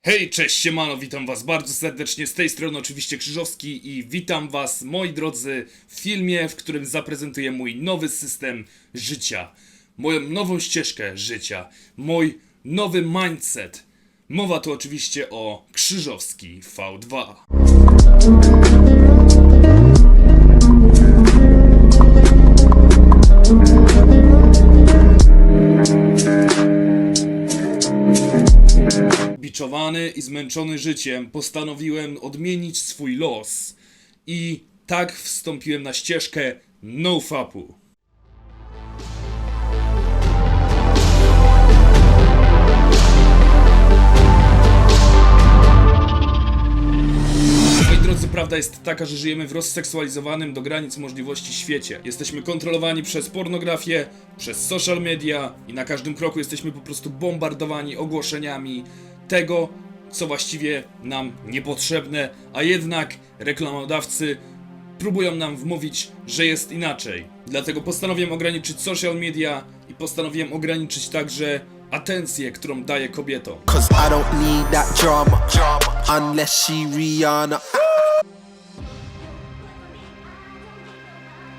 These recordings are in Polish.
Hej, cześć, siemano, witam was bardzo serdecznie, z tej strony oczywiście Krzyżowski i witam was, moi drodzy, w filmie, w którym zaprezentuję mój nowy system życia, moją nową ścieżkę życia, mój nowy mindset. Mowa tu oczywiście o Krzyżowski V2. Biczowany i zmęczony życiem postanowiłem odmienić swój los i tak wstąpiłem na ścieżkę NoFapu. Moi drodzy, prawda jest taka, że żyjemy w rozseksualizowanym do granic możliwości świecie. Jesteśmy kontrolowani przez pornografię, przez social media i na każdym kroku jesteśmy po prostu bombardowani ogłoszeniami tego, co właściwie nam niepotrzebne, a jednak reklamodawcy próbują nam wmówić, że jest inaczej. Dlatego postanowiłem ograniczyć social media i postanowiłem ograniczyć także atencję, którą daję kobietom. 'Cause I don't need that drama unless she Rihanna.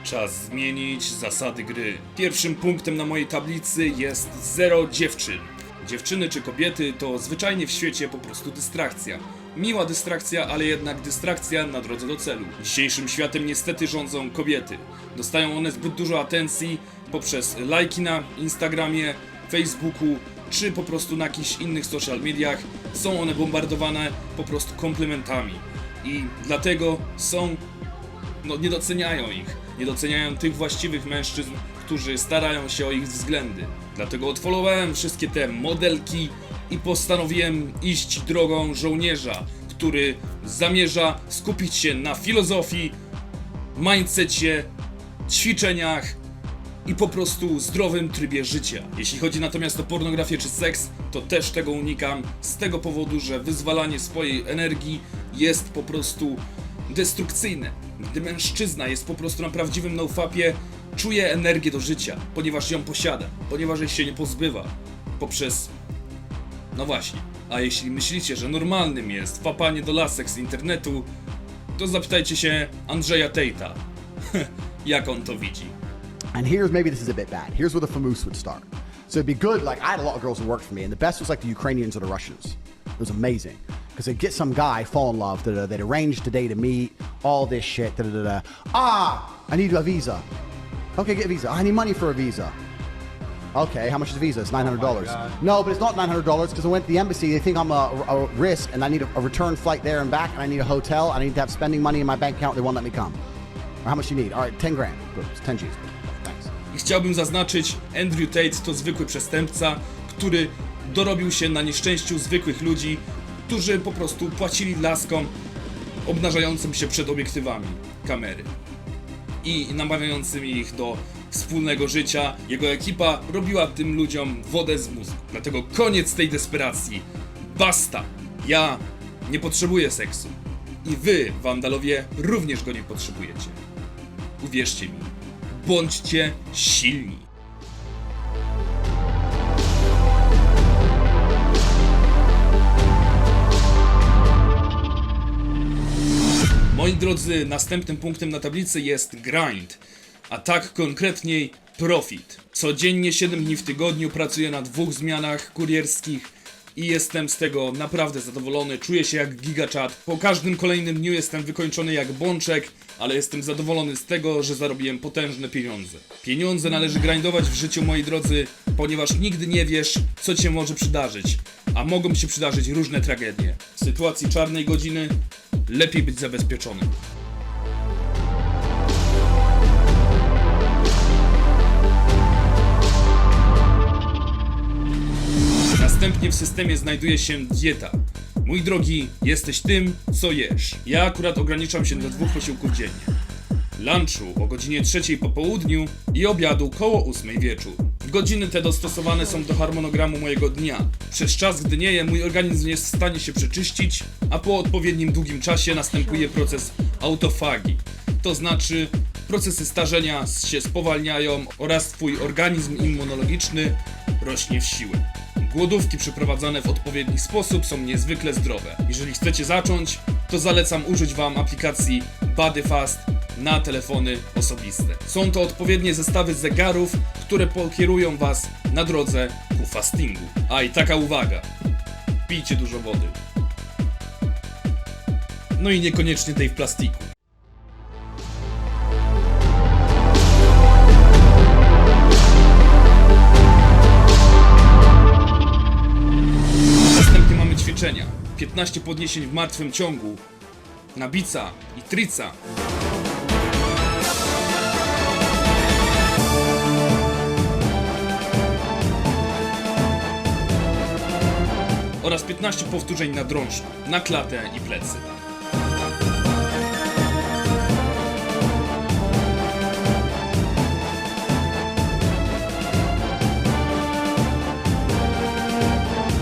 Czas zmienić zasady gry. Pierwszym punktem na mojej tablicy jest 0 dziewczyn. Dziewczyny czy kobiety to zwyczajnie w świecie po prostu dystrakcja. Miła dystrakcja, ale jednak dystrakcja na drodze do celu. Dzisiejszym światem niestety rządzą kobiety. Dostają one zbyt dużo atencji poprzez lajki na Instagramie, Facebooku, czy po prostu na jakichś innych social mediach. Są one bombardowane po prostu komplementami. I dlatego nie doceniają ich. Nie doceniają tych właściwych mężczyzn, którzy starają się o ich względy. Dlatego odfollowowałem wszystkie te modelki i postanowiłem iść drogą żołnierza, który zamierza skupić się na filozofii, mindsetie, ćwiczeniach i po prostu zdrowym trybie życia. Jeśli chodzi natomiast o pornografię czy seks, to też tego unikam z tego powodu, że wyzwalanie swojej energii jest po prostu destrukcyjne. Gdy mężczyzna jest po prostu na prawdziwym nofapie, czuje energię do życia, ponieważ ją posiada, ponieważ jej się nie pozbywa poprzez... No właśnie. A jeśli myślicie, że normalnym jest fapanie do lasek z internetu, to zapytajcie się Andrzeja Tate'a. Jak on to widzi. And maybe this is a bit bad. Here's where the famoose would start. So it'd be good, like I had a lot of girls who worked for me, and the best was like the Ukrainians or the Russians. It was amazing. Because they'd get some guy, fall in love, they'd arrange today to meet, all this shit, I need a visa. Okay, get a visa. I need money for a visa. Okay, how much is the visa? It's $900. No, but it's not $900 because I went to the embassy. They think I'm a risk, and I need a return flight there and back, and I need a hotel. I need to have spending money in my bank account. They won't let me come. Or how much you need? All right, 10 grand. Good, it's 10 G's. Thanks. I chciałbym zaznaczyć, Andrew Tate to zwykły przestępca, który dorobił się na nieszczęściu zwykłych ludzi, którzy po prostu płacili laskom obnażającym się przed obiektywami kamery i namawiającym ich do wspólnego życia. Jego ekipa robiła tym ludziom wodę z mózgu. Dlatego koniec tej desperacji. Basta! Ja nie potrzebuję seksu. I wy, wandalowie, również go nie potrzebujecie. Uwierzcie mi. Bądźcie silni. Moi drodzy, następnym punktem na tablicy jest grind, a tak konkretniej profit. Codziennie 7 dni w tygodniu pracuję na 2 zmianach kurierskich i jestem z tego naprawdę zadowolony. Czuję się jak gigachad. Po każdym kolejnym dniu jestem wykończony jak bączek, ale jestem zadowolony z tego, że zarobiłem potężne pieniądze. Pieniądze należy grindować w życiu, moi drodzy, ponieważ nigdy nie wiesz, co cię może przydarzyć, a mogą się przydarzyć różne tragedie. W sytuacji czarnej godziny lepiej być zabezpieczonym. Następnie w systemie znajduje się dieta. Mój drogi, jesteś tym, co jesz. Ja akurat ograniczam się do 2 posiłków dziennie. Lunchu o godzinie 3 po południu i obiadu koło 8 wieczór. Godziny te dostosowane są do harmonogramu mojego dnia. Przez czas, gdy nie jem, mój organizm jest w stanie się przeczyścić, a po odpowiednim długim czasie następuje proces autofagii. To znaczy, procesy starzenia się spowalniają oraz twój organizm immunologiczny rośnie w siłę. Głodówki przeprowadzane w odpowiedni sposób są niezwykle zdrowe. Jeżeli chcecie zacząć, to zalecam użyć Wam aplikacji BodyFast na telefony osobiste. Są to odpowiednie zestawy zegarów, które pokierują Was na drodze ku fastingu. A i taka uwaga, pijcie dużo wody. No i niekoniecznie tej w plastiku. Następnie mamy ćwiczenia. 15 podniesień w martwym ciągu na bica i trica. Oraz 15 powtórzeń na drążku, na klatę i plecy.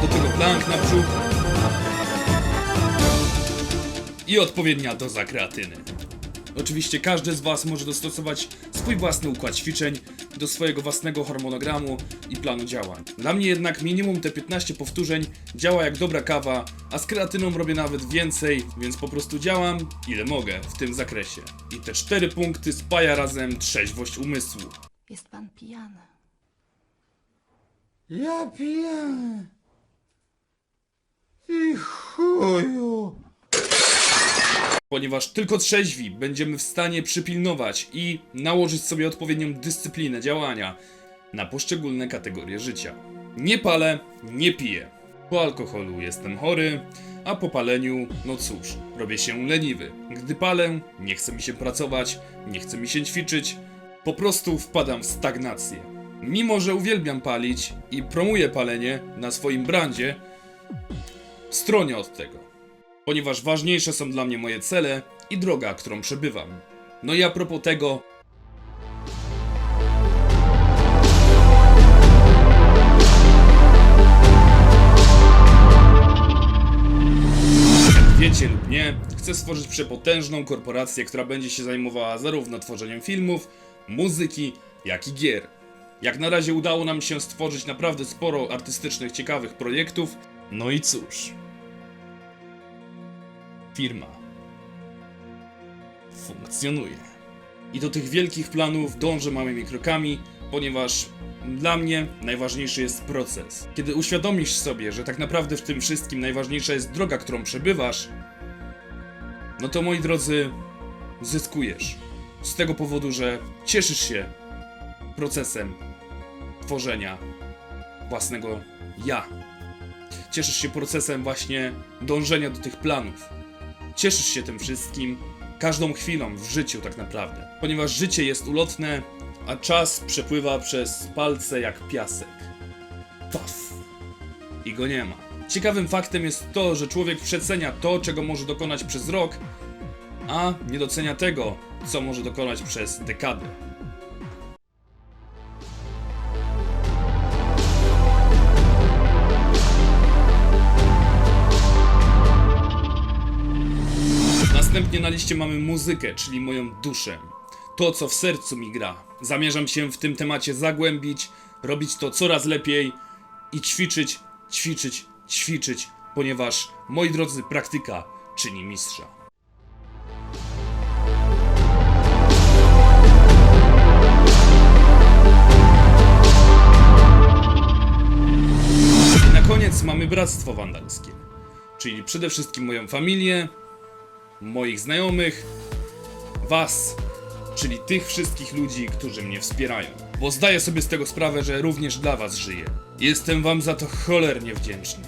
Do tego plank na brzuch i odpowiednia doza kreatyny. Oczywiście każdy z Was może dostosować swój własny układ ćwiczeń do swojego własnego harmonogramu i planu działań. Dla mnie jednak minimum te 15 powtórzeń działa jak dobra kawa, a z kreatyną robię nawet więcej, więc po prostu działam ile mogę w tym zakresie. I te 4 punkty spaja razem trzeźwość umysłu. Jest pan pijany. Ja pijany. Ty chuju. Ponieważ tylko trzeźwi będziemy w stanie przypilnować i nałożyć sobie odpowiednią dyscyplinę działania na poszczególne kategorie życia. Nie palę, nie piję. Po alkoholu jestem chory, a po paleniu, no cóż, robię się leniwy. Gdy palę, nie chce mi się pracować, nie chce mi się ćwiczyć, po prostu wpadam w stagnację. Mimo że uwielbiam palić i promuję palenie na swoim brandzie, stronię od tego. Ponieważ ważniejsze są dla mnie moje cele i droga, którą przebywam. No i a propos tego... Jak wiecie lub nie, chcę stworzyć przepotężną korporację, która będzie się zajmowała zarówno tworzeniem filmów, muzyki, jak i gier. Jak na razie udało nam się stworzyć naprawdę sporo artystycznych, ciekawych projektów. No i cóż... Firma funkcjonuje. I do tych wielkich planów dążę małymi krokami, ponieważ dla mnie najważniejszy jest proces. Kiedy uświadomisz sobie, że tak naprawdę w tym wszystkim najważniejsza jest droga, którą przebywasz, no to moi drodzy, zyskujesz. Z tego powodu, że cieszysz się procesem tworzenia własnego ja. Cieszysz się procesem właśnie dążenia do tych planów. Cieszysz się tym wszystkim, każdą chwilą w życiu tak naprawdę. Ponieważ życie jest ulotne, a czas przepływa przez palce jak piasek. Paf! I go nie ma. Ciekawym faktem jest to, że człowiek przecenia to, czego może dokonać przez rok, a nie docenia tego, co może dokonać przez dekadę. Następnie na liście mamy muzykę, czyli moją duszę. To, co w sercu mi gra. Zamierzam się w tym temacie zagłębić, robić to coraz lepiej i ćwiczyć, ćwiczyć, ćwiczyć, ponieważ, moi drodzy, praktyka czyni mistrza. I na koniec mamy bractwo wandalskie, czyli przede wszystkim moją familię, moich znajomych, was, czyli tych wszystkich ludzi, którzy mnie wspierają. Bo zdaję sobie z tego sprawę, że również dla was żyję. Jestem wam za to cholernie wdzięczny.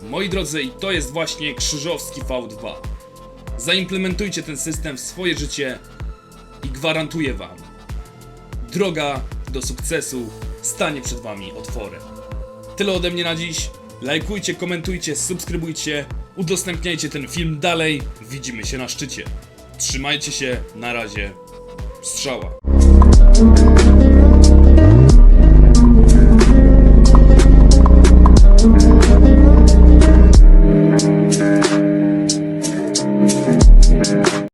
Moi drodzy, i to jest właśnie Krzyżowski V2. Zaimplementujcie ten system w swoje życie i gwarantuję wam, droga do sukcesu stanie przed wami otworem. Tyle ode mnie na dziś. Lajkujcie, komentujcie, subskrybujcie, udostępniajcie ten film dalej. Widzimy się na szczycie. Trzymajcie się, na razie. Strzała.